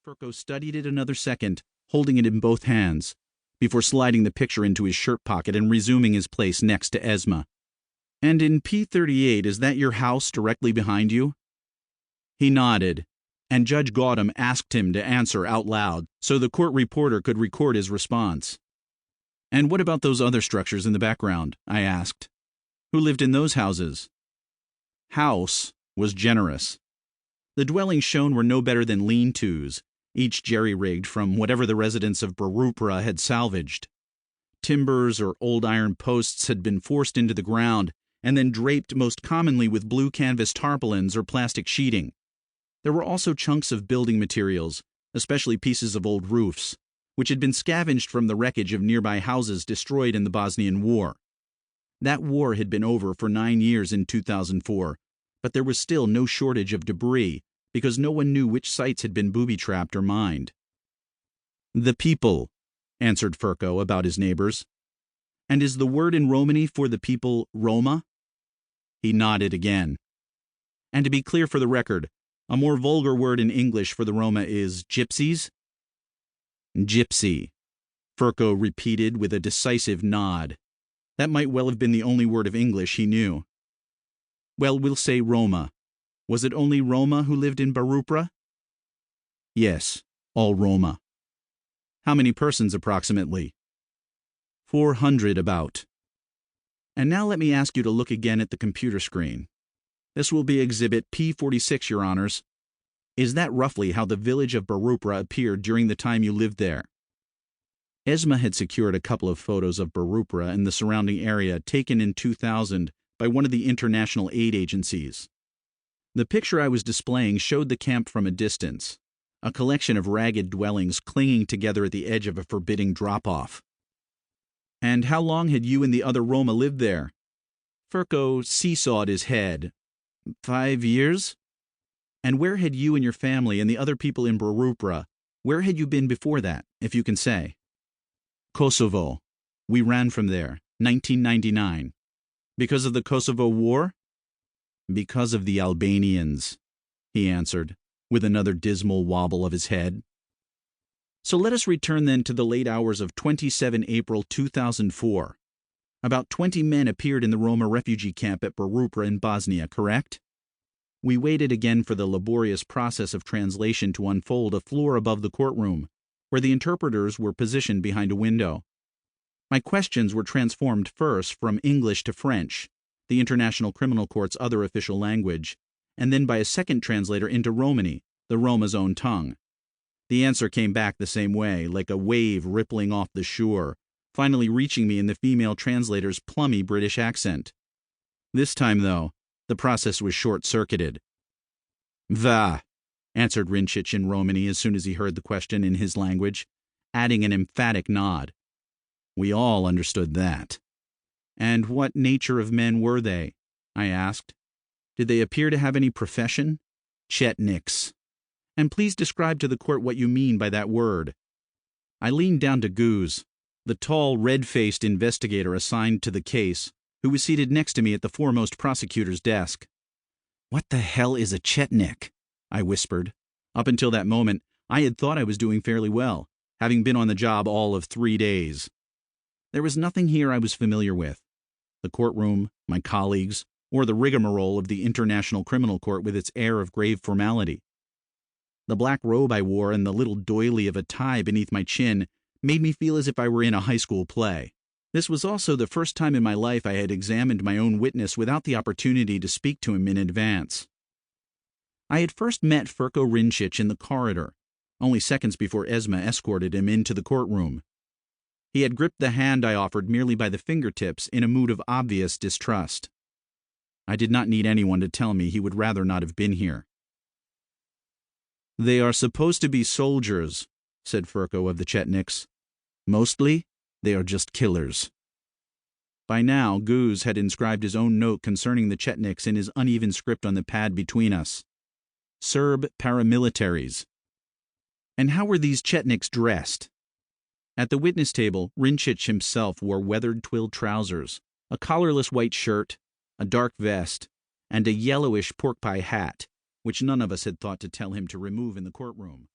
Ferko studied it another second, holding it in both hands, before sliding the picture into his shirt pocket and resuming his place next to Esma. "And in P38, is that your house directly behind you?" He nodded, and Judge Gautam asked him to answer out loud so the court reporter could record his response. "And what about those other structures in the background?" I asked. "Who lived in those houses?" House was generous. The dwellings shown were no better than lean-tos, each jerry-rigged from whatever the residents of Barupra had salvaged. Timbers or old iron posts had been forced into the ground and then draped most commonly with blue canvas tarpaulins or plastic sheeting. There were also chunks of building materials, especially pieces of old roofs, which had been scavenged from the wreckage of nearby houses destroyed in the Bosnian War. That war had been over for 9 years in 2004, but there was still no shortage of debris because no one knew which sites had been booby-trapped or mined. "The people," answered Ferko about his neighbors. "And is the word in Romany for the people Roma?" He nodded again. "And to be clear for the record, a more vulgar word in English for the Roma is gypsies?" "Gypsy," Ferko repeated with a decisive nod. That might well have been the only word of English he knew. "Well, we'll say Roma. Was it only Roma who lived in Barupra?" "Yes, all Roma." "How many persons approximately?" 400 about. "And now let me ask you to look again at the computer screen. This will be Exhibit P46, Your Honors. Is that roughly how the village of Barupra appeared during the time you lived there?" Esma had secured a couple of photos of Barupra and the surrounding area taken in 2000 by one of the international aid agencies. The picture I was displaying showed the camp from a distance, a collection of ragged dwellings clinging together at the edge of a forbidding drop-off. "And how long had you and the other Roma lived there?" Ferko seesawed his head. 5 years? "And where had you and your family and the other people in Barupra, where had you been before that, if you can say?" "Kosovo. We ran from there, 1999. "Because of the Kosovo War?" "Because of the Albanians," he answered, with another dismal wobble of his head. "So let us return then to the late hours of 27 April 2004. About 20 men appeared in the Roma refugee camp at Barupra in Bosnia, correct? We waited again for the laborious process of translation to unfold a floor above the courtroom, where the interpreters were positioned behind a window. My questions were transformed first from English to French, the International Criminal Court's other official language, and then by a second translator into Romany, the Roma's own tongue. The answer came back the same way, like a wave rippling off the shore, finally reaching me in the female translator's plummy British accent. This time, though, the process was short-circuited. "Va," answered Rincic in Romany as soon as he heard the question in his language, adding an emphatic nod. We all understood that. "And what nature of men were they?" I asked. "Did they appear to have any profession?" "Chetniks. And please describe to the court what you mean by that word." I leaned down to Goose, the tall, red-faced investigator assigned to the case, who was seated next to me at the foremost prosecutor's desk. "What the hell is a Chetnik?" I whispered. Up until that moment, I had thought I was doing fairly well, having been on the job all of 3 days. There was nothing here I was familiar with. The courtroom, my colleagues, or the rigmarole of the International Criminal Court with its air of grave formality. The black robe I wore and the little doily of a tie beneath my chin made me feel as if I were in a high school play. This was also the first time in my life I had examined my own witness without the opportunity to speak to him in advance. I had first met Ferko Rincic in the corridor, only seconds before Esma escorted him into the courtroom. He had gripped the hand I offered merely by the fingertips in a mood of obvious distrust. I did not need anyone to tell me he would rather not have been here. "They are supposed to be soldiers," said Ferko of the Chetniks. "Mostly, they are just killers." By now, Goose had inscribed his own note concerning the Chetniks in his uneven script on the pad between us. Serb paramilitaries. And how were these Chetniks dressed? At the witness table, Rincic himself wore weathered twill trousers, a collarless white shirt, a dark vest, and a yellowish pork pie hat, which none of us had thought to tell him to remove in the courtroom.